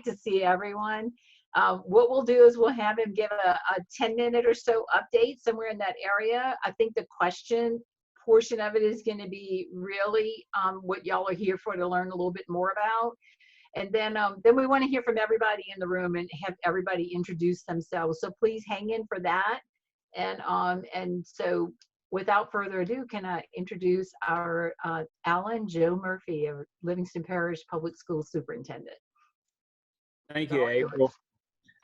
to see everyone. What we'll do is we'll have him give a 10-minute or so update somewhere in that area. I think the question portion of it is going to be really what y'all are here for, to learn a little bit more about. And then we want to hear from everybody in the room and have everybody introduce themselves. So please hang in for that. And so without further ado, can I introduce our Alan Joe Murphy, our Livingston Parish Public School Superintendent. Thank you, April.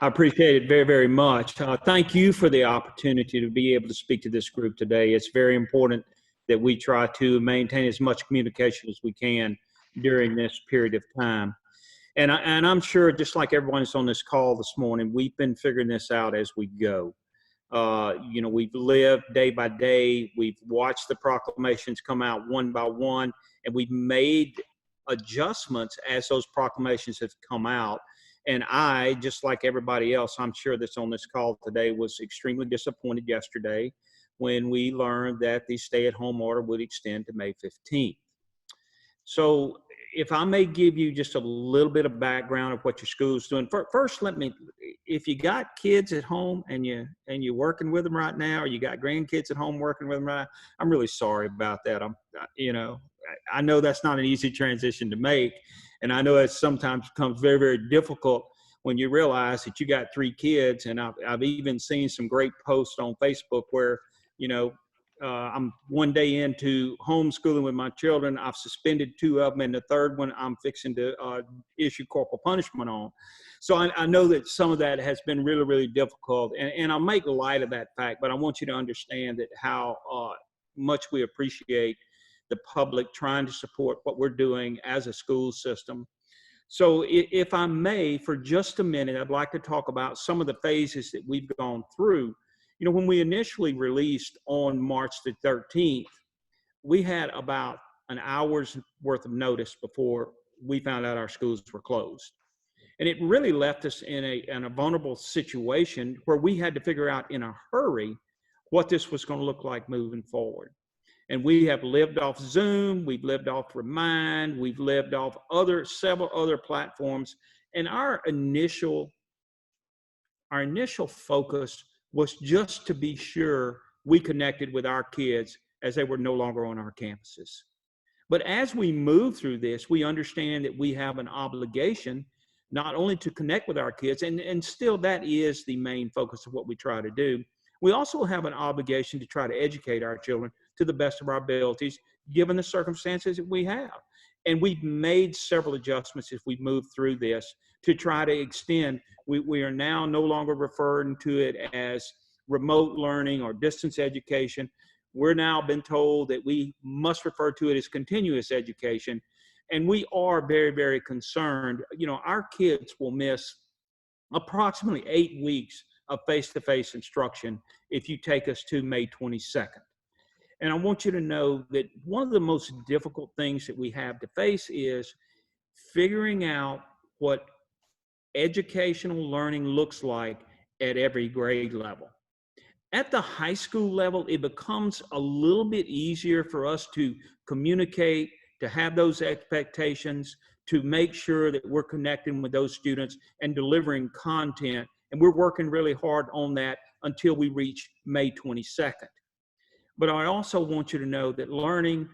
I appreciate it very, very much. Thank you for the opportunity to be able to speak to this group today. It's very important that we try to maintain as much communication as we can during this period of time. And I'm sure, just like everyone that's on this call this morning, we've been figuring this out as we go. You know, we've lived day by day. We've watched the proclamations come out one by one, and we've made adjustments as those proclamations have come out. And I, just like everybody else, I'm sure that's on this call today, was extremely disappointed yesterday when we learned that the stay-at-home order would extend to May 15th. So if I may give you just a little bit of background of what your school is doing. First, if you got kids at home and you're working with them right now, or you got grandkids at home working with them right now, I'm really sorry about that. I know that's not an easy transition to make, and I know it sometimes becomes very, very difficult when you realize that you got 3 kids. And I've even seen some great posts on Facebook where, I'm one day into homeschooling with my children. I've suspended 2 of them, and the third one I'm fixing to issue corporal punishment on. So I know that some of that has been really, really difficult, and I'll make light of that fact, but I want you to understand that how much we appreciate the public trying to support what we're doing as a school system. So if I may, for just a minute, I'd like to talk about some of the phases that we've gone through. You know, when we initially released on March the 13th, we had about an hour's worth of notice before we found out our schools were closed. And it really left us in a vulnerable situation where we had to figure out in a hurry what this was going to look like moving forward. And we have lived off Zoom, we've lived off Remind, we've lived off several other platforms. And our initial focus was just to be sure we connected with our kids as they were no longer on our campuses. But as we move through this, we understand that we have an obligation not only to connect with our kids, and still that is the main focus of what we try to do. We also have an obligation to try to educate our children to the best of our abilities, given the circumstances that we have. And we've made several adjustments as we move through this to try to extend. We are now no longer referring to it as remote learning or distance education. We're now been told that we must refer to it as continuous education. And we are very, very concerned. You know, our kids will miss approximately 8 weeks of face-to-face instruction if you take us to May 22nd. And I want you to know that one of the most difficult things that we have to face is figuring out what educational learning looks like at every grade level. At the high school level, it becomes a little bit easier for us to communicate, to have those expectations, to make sure that we're connecting with those students and delivering content. And we're working really hard on that until we reach May 22nd. But I also want you to know that learning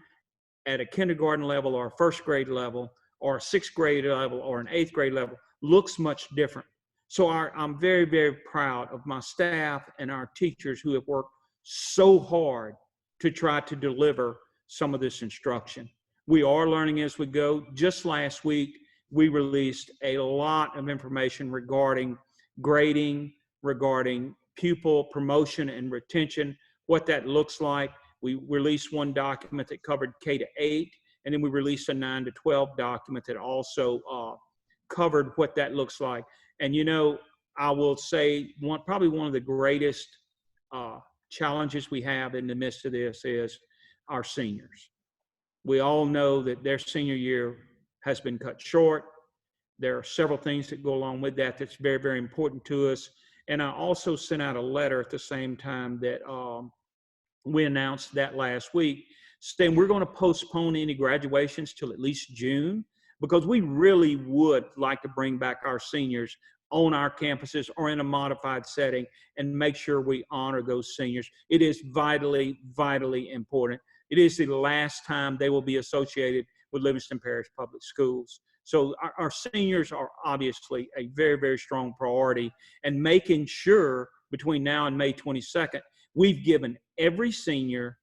at a kindergarten level or a first grade level or a sixth grade level or an eighth grade level looks much different. So I'm very, very proud of my staff and our teachers who have worked so hard to try to deliver some of this instruction. We are learning as we go. Just last week, we released a lot of information regarding grading, regarding pupil promotion and retention, what that looks like. We released one document that covered K-8, and then we released a 9-12 document that also covered what that looks like. And you know, I will say probably one of the greatest challenges we have in the midst of this is our seniors. We all know that their senior year has been cut short. There are several things that go along with that that's very, very important to us. And I also sent out a letter at the same time that we announced that last week, saying we're going to postpone any graduations till at least June, because we really would like to bring back our seniors on our campuses or in a modified setting and make sure we honor those seniors. It is vitally, vitally important. It is the last time they will be associated with Livingston Parish Public Schools. So our seniors are obviously a very, very strong priority, and making sure between now and May 22nd, we've given every senior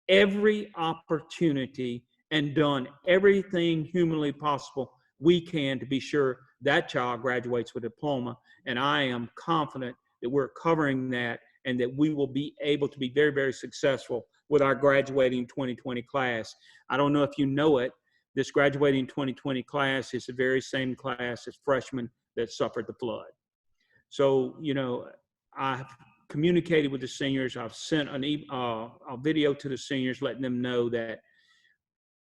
every opportunity and done everything humanly possible we can to be sure that child graduates with a diploma. And I am confident that we're covering that and that we will be able to be very, very successful with our graduating 2020 class. I don't know if you know it, this graduating 2020 class is the very same class as freshmen that suffered the flood. So, you know, I've communicated with the seniors. I've sent a video to the seniors letting them know that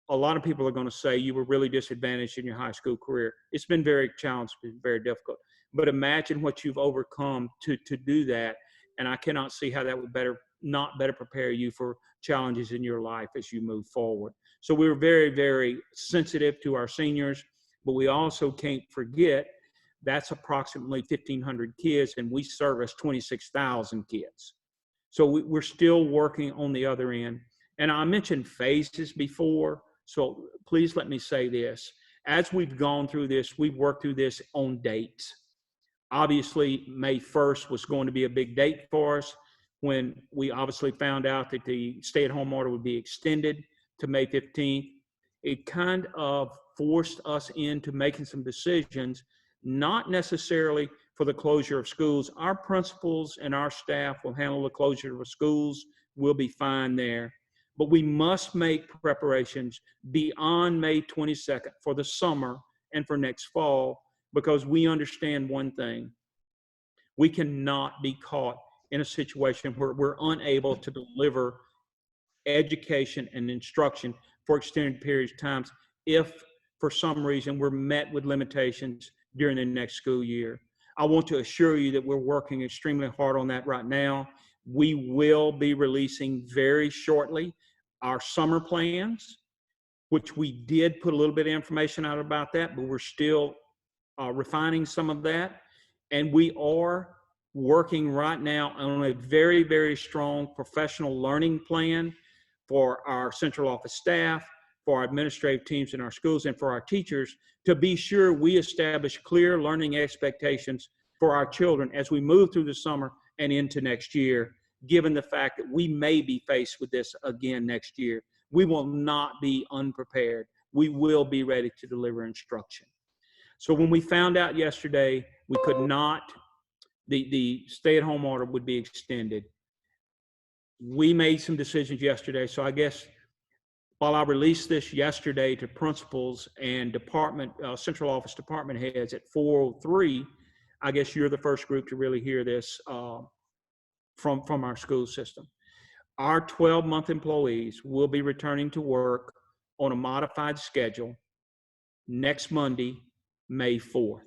a lot of people are going to say you were really disadvantaged in your high school career. It's been very challenging, very difficult. But imagine what you've overcome to do that. And I cannot see how that would not better prepare you for challenges in your life as you move forward. So we're very, very sensitive to our seniors, but we also can't forget that's approximately 1,500 kids, and we service 26,000 kids. So we're still working on the other end. And I mentioned phases before, so please let me say this. As we've gone through this, we've worked through this on dates. Obviously, May 1st was going to be a big date for us when we obviously found out that the stay-at-home order would be extended to May 15th. It kind of forced us into making some decisions, not necessarily for the closure of schools. Our principals and our staff will handle the closure of schools. We'll be fine there. But we must make preparations beyond May 22nd for the summer and for next fall, because we understand one thing. We cannot be caught in a situation where we're unable to deliver education and instruction for extended periods of time if for some reason we're met with limitations during the next school year. I want to assure you that we're working extremely hard on that right now. We will be releasing very shortly our summer plans, which we did put a little bit of information out about that, but we're still refining some of that. And we are working right now on a very, very strong professional learning plan for our central office staff, for our administrative teams in our schools, and for our teachers, to be sure we establish clear learning expectations for our children as we move through the summer and into next year, given the fact that we may be faced with this again next year. We will not be unprepared. We will be ready to deliver instruction. So when we found out yesterday we could not, the stay-at-home order would be extended, we made some decisions yesterday. So I guess while I released this yesterday to principals and central office department heads at 4:03, I guess you're the first group to really hear this from our school system. Our 12-month employees will be returning to work on a modified schedule next Monday, May 4th.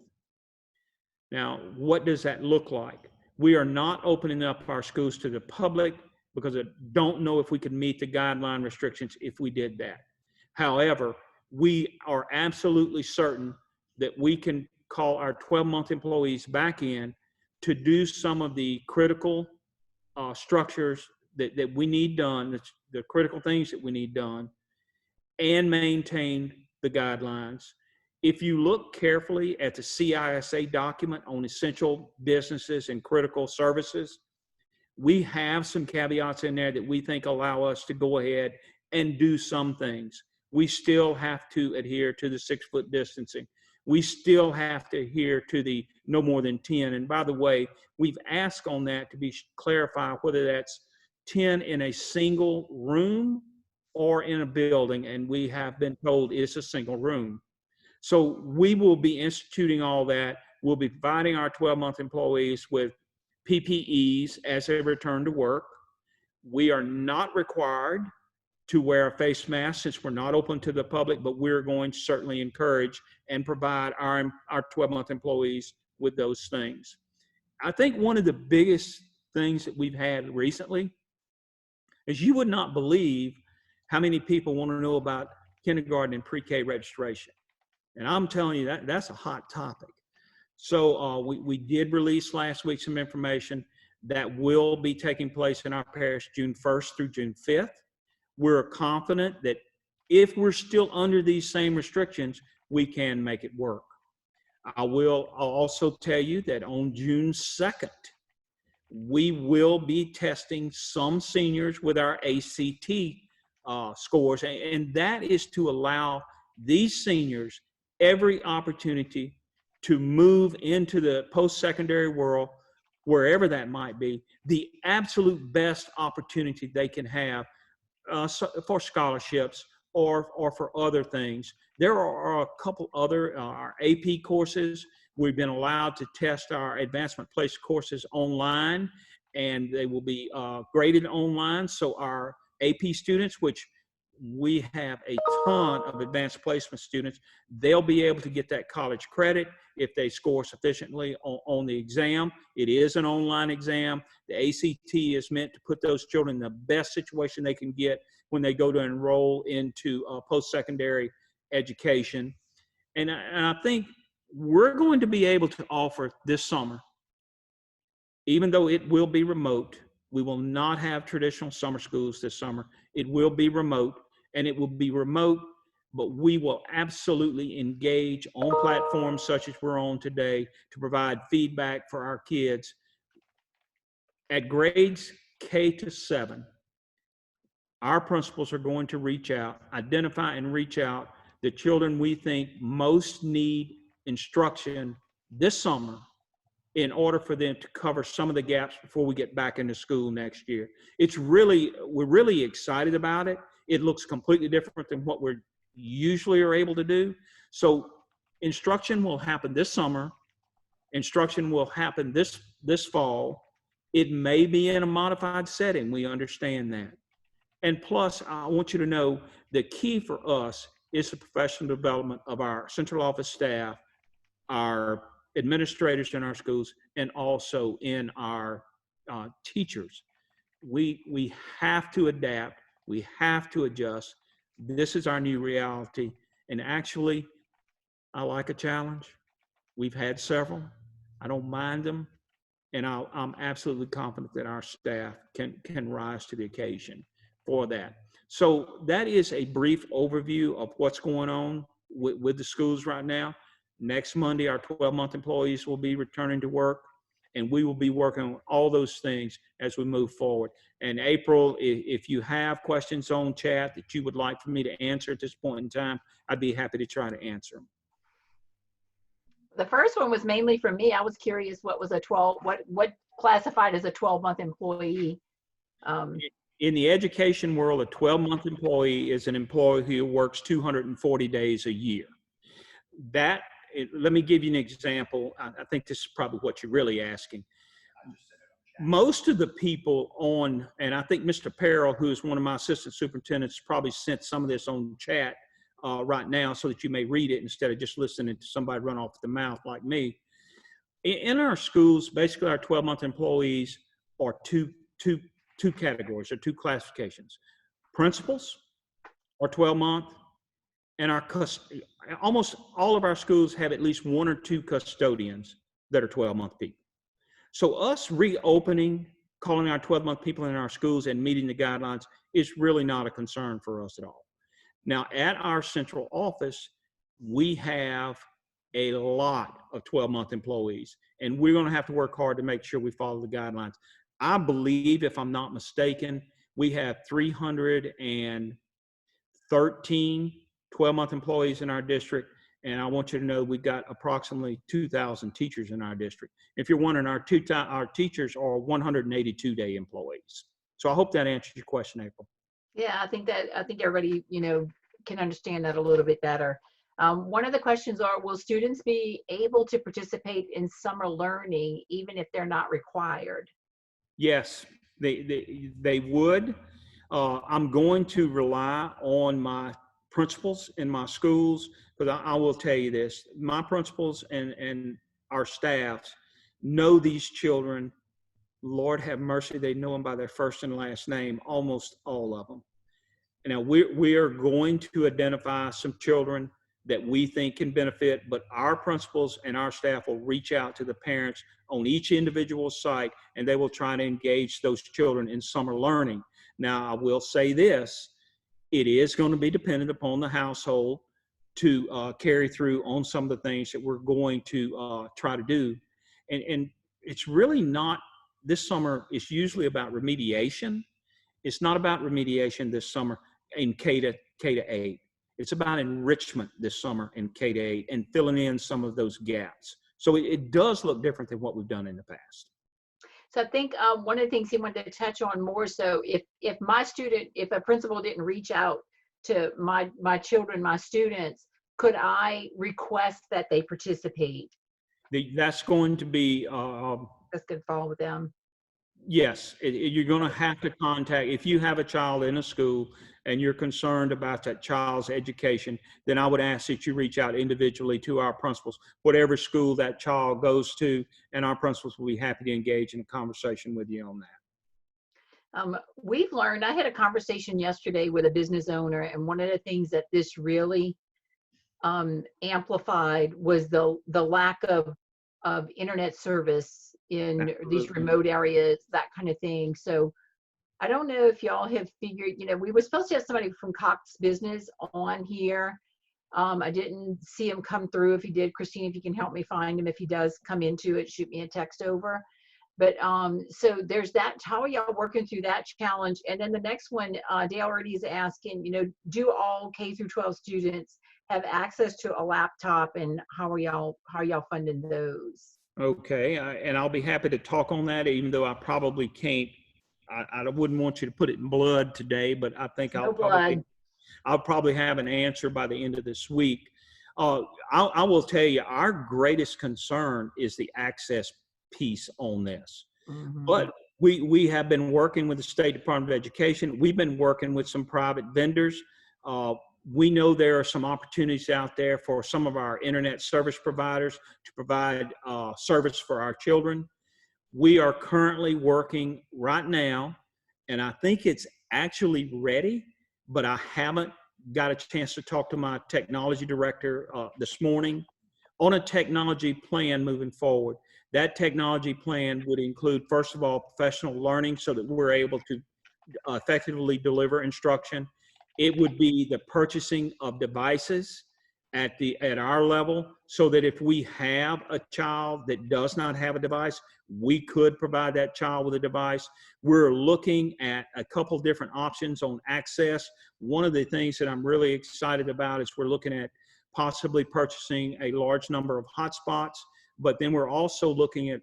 Now, what does that look like? We are not opening up our schools to the public because I don't know if we could meet the guideline restrictions if we did that. However, we are absolutely certain that we can call our 12-month employees back in to do some of the critical structures that we need done, the critical things that we need done, and maintain the guidelines. If you look carefully at the CISA document on essential businesses and critical services, we have some caveats in there that we think allow us to go ahead and do some things. We still have to adhere to the 6-foot distancing. We still have to adhere to the no more than 10. And by the way, we've asked on that to be clarified whether that's 10 in a single room or in a building. And we have been told it's a single room. So we will be instituting all that. We'll be providing our 12-month employees with PPEs as they return to work. We are not required to wear a face mask since we're not open to the public, but we're going to certainly encourage and provide our 12-month employees with those things. I think one of the biggest things that we've had recently is you would not believe how many people want to know about kindergarten and pre-K registration. And I'm telling you, that's a hot topic. So we did release last week some information that will be taking place in our parish June 1st through June 5th. We're confident that if we're still under these same restrictions, we can make it work. I'll also tell you that on June 2nd, we will be testing some seniors with our ACT scores, and that is to allow these seniors every opportunity to move into the post-secondary world, wherever that might be, the absolute best opportunity they can have for scholarships or for other things. There are a couple other our AP courses. We've been allowed to test our advancement place courses online, and they will be graded online. So our AP students, which we have a ton of advanced placement students, they'll be able to get that college credit if they score sufficiently on the exam. It is an online exam. The ACT is meant to put those children in the best situation they can get when they go to enroll into post-secondary education. And I think we're going to be able to offer this summer, even though it will be remote, we will not have traditional summer schools this summer. It will be remote, and it will be remote, but we will absolutely engage on platforms such as we're on today to provide feedback for our kids. At grades K to 7, our principals are going to reach out, identify and reach out the children we think most need instruction this summer in order for them to cover some of the gaps before we get back into school next year. We're really excited about it. It looks completely different than what we're usually are able to do. So instruction will happen this summer. Instruction will happen this fall. It may be in a modified setting. We understand that. And plus, I want you to know the key for us is the professional development of our central office staff, our administrators in our schools, and also in our teachers. We have to adapt. We have to adjust. This is our new reality. And actually, I like a challenge. We've had several. I don't mind them. And I'm absolutely confident that our staff can rise to the occasion for that. So that is a brief overview of what's going on with the schools right now. Next Monday, our 12-month employees will be returning to work, and we will be working on all those things as we move forward. And April, if you have questions on chat that you would like for me to answer at this point in time, I'd be happy to try to answer them. The first one was mainly for me. I was curious what was what classified as a 12-month employee. In the education world, a 12-month employee is an employee who works 240 days a year. Let me give you an example. I think this is probably what you're really asking. Most of the people on, and I think Mr. Perrell, who is one of my assistant superintendents, probably sent some of this on chat right now so that you may read it instead of just listening to somebody run off the mouth like me. In our schools, basically our 12-month employees are two categories or two classifications. Principals are 12-month, and almost all of our schools have at least one or two custodians that are 12-month people. So us reopening, calling our 12-month people in our schools and meeting the guidelines is really not a concern for us at all. Now, at our central office, we have a lot of 12-month employees, and we're going to have to work hard to make sure we follow the guidelines. I believe, if I'm not mistaken, we have 313 12-month employees in our district, and I want you to know we've got approximately 2,000 teachers in our district. If you're wondering, our teachers are 182-day employees. So I hope that answers your question, April. Yeah, I think everybody, can understand that a little bit better. One of the questions are, will students be able to participate in summer learning even if they're not required? Yes, they would. I'm going to rely on my principals in my schools, because I will tell you this, my principals and our staffs know these children. Lord have mercy, they know them by their first and last name, almost all of them. Now we are going to identify some children that we think can benefit, but our principals and our staff will reach out to the parents on each individual site, and they will try to engage those children in summer learning. Now, I will say this, it is going to be dependent upon the household to carry through on some of the things that we're going to try to do. And it's really not, this summer is usually about remediation. It's not about remediation this summer in K to 8. It's about enrichment this summer in K to 8 and filling in some of those gaps. So it does look different than what we've done in the past. So I think one of the things he wanted to touch on more, so if a principal didn't reach out to my children, my students, could I request that they participate? That's going to be That's going to fall with them. yes, you're going to have to contact, if you have a child in a school and you're concerned about that child's education, then I would ask that you reach out individually to our principals, whatever school that child goes to, and our principals will be happy to engage in a conversation with you on that. We've learned, I had a conversation yesterday with a business owner, and one of the things that this really amplified was the lack of internet service in Absolutely. these remote areas, that kind of thing. So I don't know if y'all have figured, we were supposed to have somebody from Cox Business on here. I didn't see him come through. If he did, Christine, if you can help me find him, if he does come into it, shoot me a text over. But so there's that. How are y'all working through that challenge? And then the next one, Dale already is asking, do all K through 12 students have access to a laptop, and how are y'all funding those? Okay, and I'll be happy to talk on that, even though I probably can't. I wouldn't want you to put it in blood today, but I think I'll probably have an answer by the end of this week. I will tell you, our greatest concern is the access piece on this. Mm-hmm. But we have been working with the State Department of Education. We've been working with some private vendors. We know there are some opportunities out there for some of our internet service providers to provide service for our children. We are currently working right now, and I think it's actually ready, but I haven't got a chance to talk to my technology director this morning on a technology plan moving forward. That technology plan would include, first of all, professional learning so that we're able to effectively deliver instruction. It would be the purchasing of devices at our level, so that if we have a child that does not have a device, we could provide that child with a device. We're looking at a couple different options on access. One of the things that I'm really excited about is we're looking at possibly purchasing a large number of hotspots, but then we're also looking at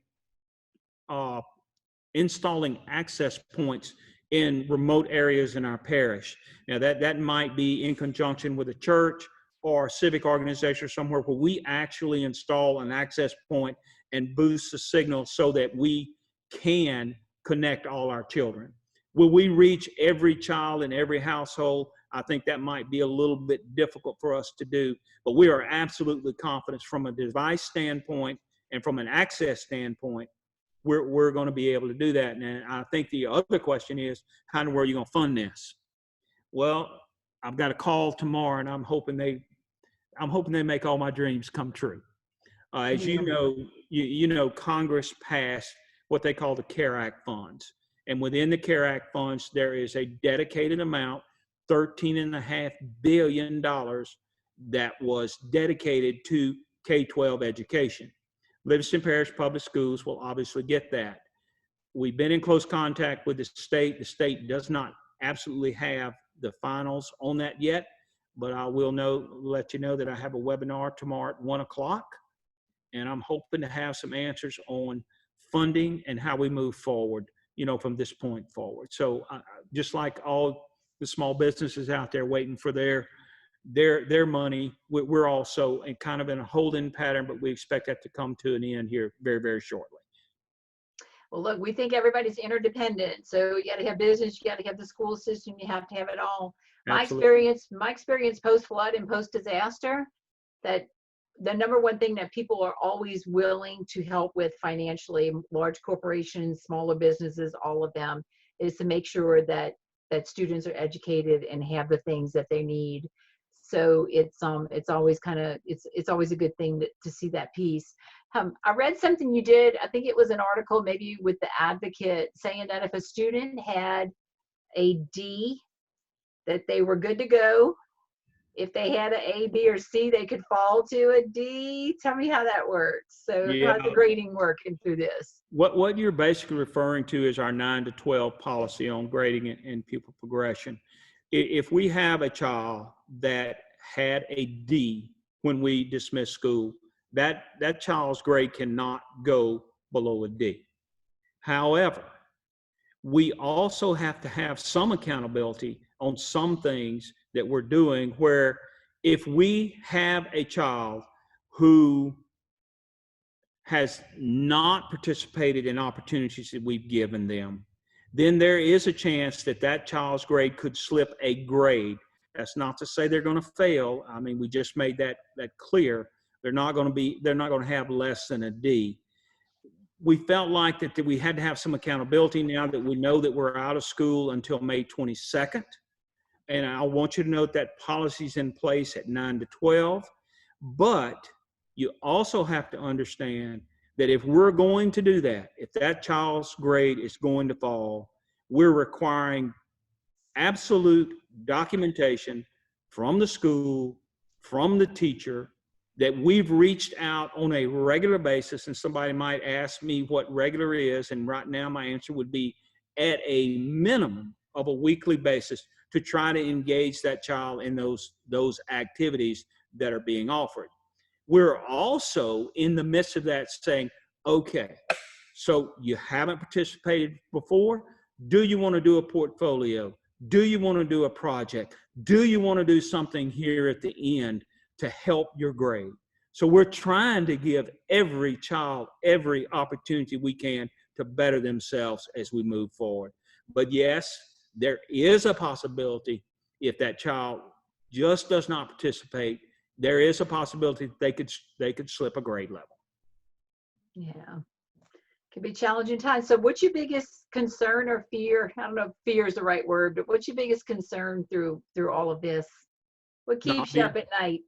installing access points in remote areas in our parish. Now that might be in conjunction with a church or a civic organization or somewhere where we actually install an access point and boost the signal so that we can connect all our children. Will we reach every child in every household? I think that might be a little bit difficult for us to do, but we are absolutely confident from a device standpoint and from an access standpoint, we're going to be able to do that. And I think the other question is kind of where are you going to fund this? Well, I've got a call tomorrow, and I'm hoping they make all my dreams come true. As you know, Congress passed what they call the CARE Act funds. And within the CARE Act funds, there is a dedicated amount, $13.5 billion, that was dedicated to K-12 education. Livingston Parish Public Schools will obviously get that. We've been in close contact with the state. The state does not absolutely have the finals on that yet, but I will let you know that I have a webinar tomorrow at 1 o'clock, and I'm hoping to have some answers on funding and how we move forward, from this point forward. So just like all the small businesses out there waiting for their money, we're also kind of in a holding pattern, but we expect that to come to an end here very, very shortly. Well, look, we think everybody's interdependent. So you got to have business, you got to have the school system, you have to have it all. My experience post-flood and post-disaster, that the number one thing that people are always willing to help with financially, large corporations, smaller businesses, all of them, is to make sure that students are educated and have the things that they need. So it's always it's always a good thing to see that piece. I read something you did, I think it was an article maybe with the Advocate, saying that if a student had a D, that they were good to go. If they had an A, B, or C, they could fall to a D. Tell me how that works. So Yeah. how's the grading working through this? What you're basically referring to is our 9 to 12 policy on grading and pupil progression. If we have a child that had a D when we dismiss school, that child's grade cannot go below a D. However, we also have to have some accountability on some things that we're doing, where if we have a child who has not participated in opportunities that we've given them, then there is a chance that that child's grade could slip a grade. That's not to say they're going to fail. I mean, we just made that clear. They're not going to have less than a D. We felt like that we had to have some accountability now that we know that we're out of school until May 22nd. And I want you to note that policy's in place at 9 to 12. But you also have to understand that if we're going to do that, if that child's grade is going to fall, we're requiring absolute documentation from the school, from the teacher, that we've reached out on a regular basis. And somebody might ask me what regular is, and right now my answer would be at a minimum of a weekly basis, to try to engage that child in those activities that are being offered. We're also in the midst of that saying, okay, so you haven't participated before. Do you want to do a portfolio? Do you want to do a project? Do you want to do something here at the end to help your grade? So we're trying to give every child every opportunity we can to better themselves as we move forward. But yes, there is a possibility, if that child just does not participate, there is a possibility they could slip a grade level. Yeah, can be challenging times. So what's your biggest concern or fear? I don't know if fear is the right word, but what's your biggest concern through all of this? What keeps you up at night?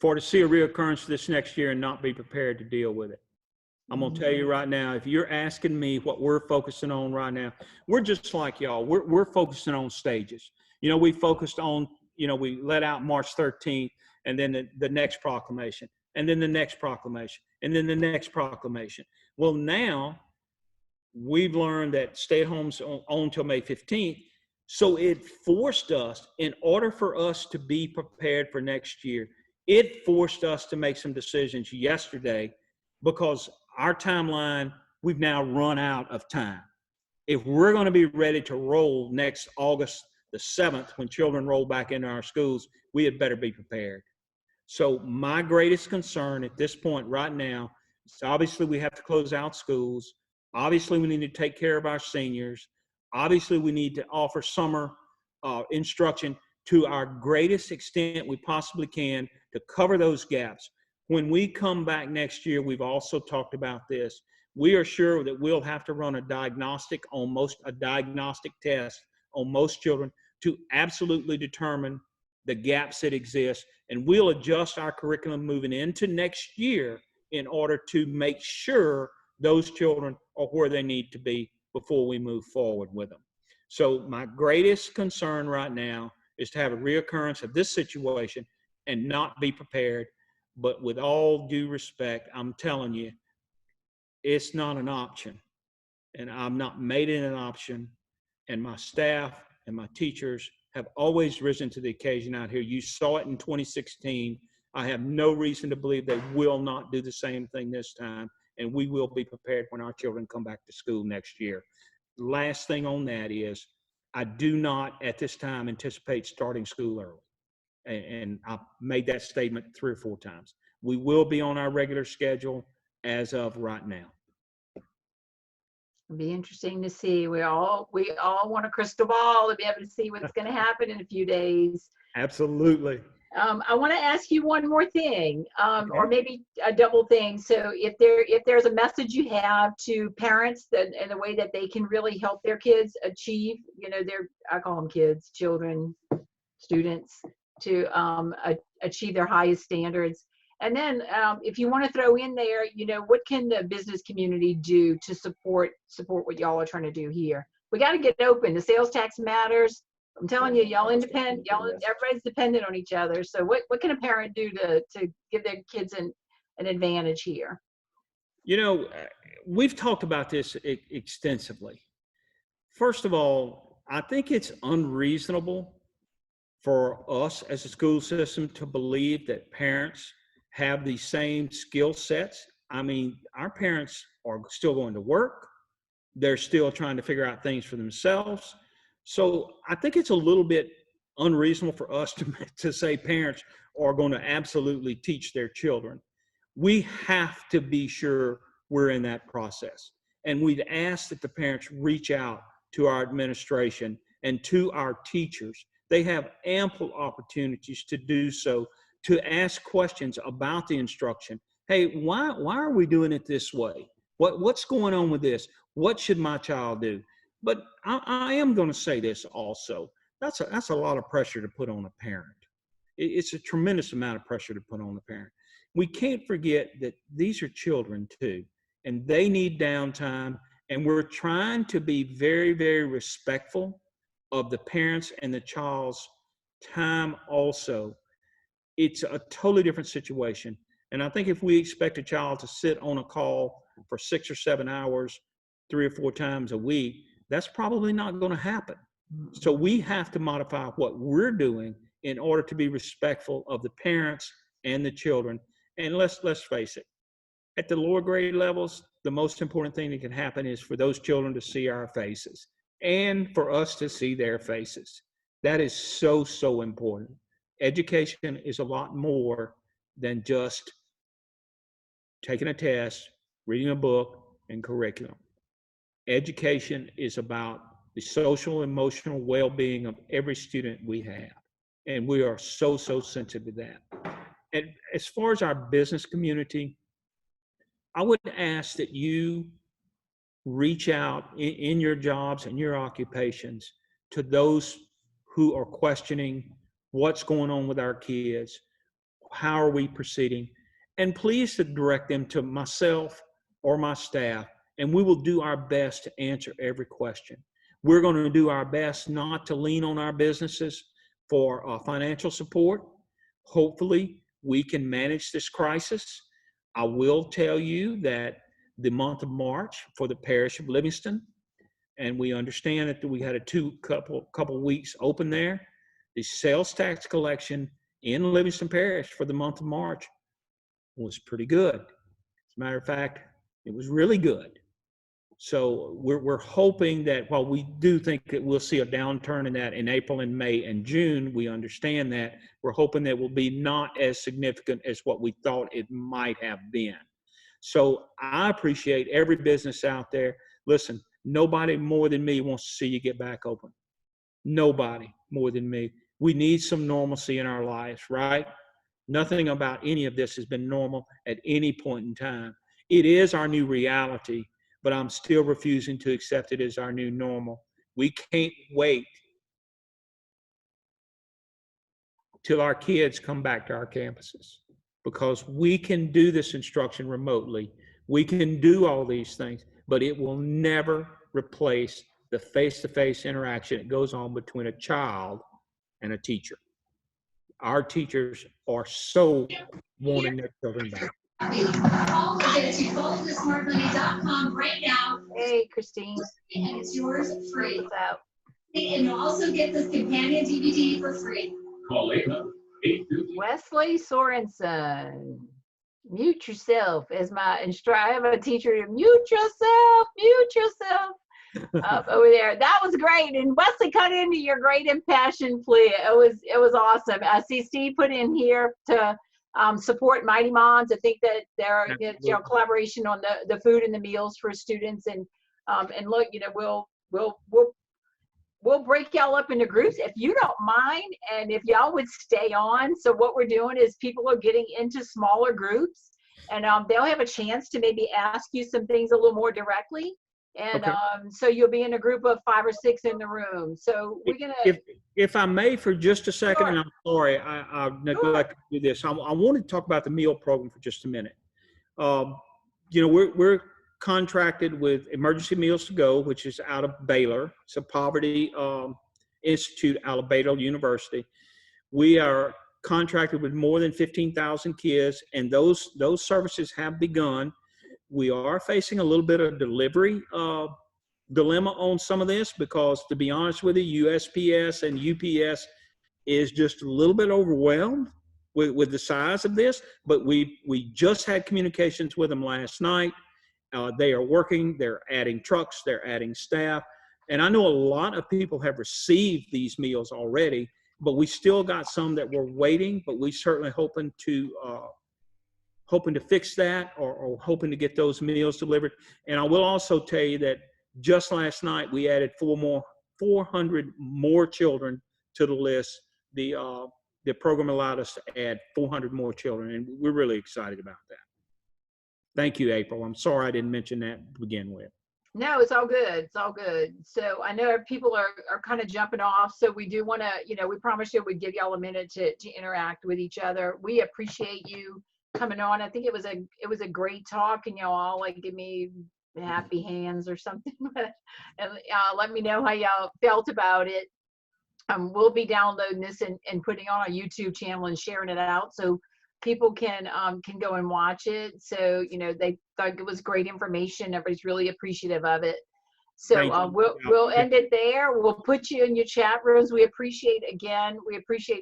For to see a reoccurrence this next year and not be prepared to deal with it. I'm going to tell you right now, if you're asking me what we're focusing on right now, we're just like y'all. We're focusing on stages. You know, we focused on, you know, we let out March 13th, and then the next proclamation, and then the next proclamation, and then the next proclamation. Well, now we've learned that stay-at-home's on until May 15th. So it forced us, in order for us to be prepared for next year, it forced us to make some decisions yesterday, because our timeline, we've now run out of time. If we're going to be ready to roll next August the 7th, when children roll back into our schools, we had better be prepared. So my greatest concern at this point right now is, obviously we have to close out schools. Obviously we need to take care of our seniors. Obviously we need to offer summer instruction to our greatest extent we possibly can to cover those gaps. When we come back next year, we've also talked about this. We are sure that we'll have to run a diagnostic test on most children to absolutely determine the gaps that exist. And we'll adjust our curriculum moving into next year in order to make sure those children are where they need to be before we move forward with them. So my greatest concern right now is to have a reoccurrence of this situation and not be prepared. But with all due respect, I'm telling you, it's not an option. And I'm not made it an option. And my staff and my teachers have always risen to the occasion out here. You saw it in 2016. I have no reason to believe they will not do the same thing this time. And we will be prepared when our children come back to school next year. Last thing on that is, I do not at this time anticipate starting school early. And I've made that statement 3 or 4 times. We will be on our regular schedule as of right now. It'll be interesting to see. We all want a crystal ball to be able to see what's going to happen in a few days. Absolutely. I want to ask you one more thing, or maybe a double thing. So if there's a message you have to parents and the way that they can really help their kids achieve, you know, I call them kids, children, students, achieve their highest standards. And then if you want to throw in there, what can the business community do to support what y'all are trying to do here? We got to get open. The sales tax matters. I'm telling you, y'all independent, everybody's dependent on each other. So what can a parent do to give their kids an advantage here? We've talked about this extensively. First of all, I think it's unreasonable for us as a school system to believe that parents have the same skill sets. I mean, our parents are still going to work. They're still trying to figure out things for themselves. So I think it's a little bit unreasonable for us to say parents are going to absolutely teach their children. We have to be sure we're in that process. And we'd ask that the parents reach out to our administration and to our teachers. They have ample opportunities to do so, to ask questions about the instruction. Hey, why are we doing it this way? What's going on with this? What should my child do? But I am going to say this also. That's a lot of pressure to put on a parent. It's a tremendous amount of pressure to put on a parent. We can't forget that these are children too, and they need downtime. And we're trying to be very, very respectful of the parents and the child's time also. It's a totally different situation. And I think if we expect a child to sit on a call for 6 or 7 hours, 3 or 4 times a week, that's probably not going to happen. So we have to modify what we're doing in order to be respectful of the parents and the children. And let's face it, at the lower grade levels, the most important thing that can happen is for those children to see our faces and for us to see their faces. That is so, so important. Education is a lot more than just taking a test, reading a book, and curriculum. Education is about the social, emotional well-being of every student we have. And we are so, so sensitive to that. And as far as our business community, I would ask that you reach out in your jobs and your occupations to those who are questioning what's going on with our kids, how are we proceeding, and please to direct them to myself or my staff, and we will do our best to answer every question. We're going to do our best not to lean on our businesses for financial support. Hopefully, we can manage this crisis. I will tell you that the month of March for the parish of Livingston, and we understand that we had a couple weeks open there. The sales tax collection in Livingston Parish for the month of March was pretty good. As a matter of fact, it was really good. So we're hoping that while we do think that we'll see a downturn in that in April and May and June, we understand that, we're hoping that will be not as significant as what we thought it might have been. So I appreciate every business out there. Listen, nobody more than me wants to see you get back open. Nobody more than me. We need some normalcy in our lives, right? Nothing about any of this has been normal at any point in time. It is our new reality, but I'm still refusing to accept it as our new normal. We can't wait till our kids come back to our campuses, because we can do this instruction remotely. We can do all these things, but it will never replace the face-to-face interaction that goes on between a child and a teacher. Our teachers are so wanting their children back. All get to goldthesmartmoney.com right now. Hey, Christine. And it's yours free. What's up? And you'll also get this companion DVD for free. Call 800-822. Wesley Sorensen. Mute yourself as my instructor. I have a teacher to mute yourself over there. That was great. And Wesley, cut into your great impassioned plea. It was awesome. I see Steve put in here to support Mighty Moms. I think that there are collaboration on the food and the meals for students. And look, we'll break y'all up into groups if you don't mind, and if y'all would stay on. So what we're doing is people are getting into smaller groups, and they'll have a chance to maybe ask you some things a little more directly. And Okay. so you'll be in a group of 5 or 6 in the room. So we're gonna. If I may, for just a second, Sure. and I'm sorry, I neglected to do this. I want to talk about the meal program for just a minute. You know, we're contracted with Emergency Meals to Go, which is out of Baylor. It's a poverty institute out of Baylor University. We are contracted with more than 15,000 kids, and those services have begun. We are facing a little bit of delivery dilemma on some of this because, to be honest with you, USPS and UPS is just a little bit overwhelmed with the size of this. But we just had communications with them last night. They are working. They're adding trucks. They're adding staff. And I know a lot of people have received these meals already, but we still got some that we're waiting. But we certainly hoping to fix that, or hoping to get those meals delivered. And I will also tell you that just last night we added 400 more children to the list. The program allowed us to add 400 more children, and we're really excited about that. Thank you, April. I'm sorry I didn't mention that to begin with. No, it's all good. It's all good. So I know people are kind of jumping off. So we do want to, we promised you we'd give y'all a minute to interact with each other. We appreciate you coming on. I think it was a great talk, and y'all all like give me happy hands or something. And let me know how y'all felt about it. We'll be downloading this and putting it on our YouTube channel and sharing it out so people can go and watch it. So they thought it was great information. Everybody's really appreciative of it. So we'll end it there. We'll put you in your chat rooms. We appreciate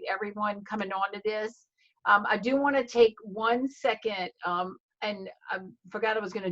everyone coming on to this. I do want to take 1 second, and I forgot I was going to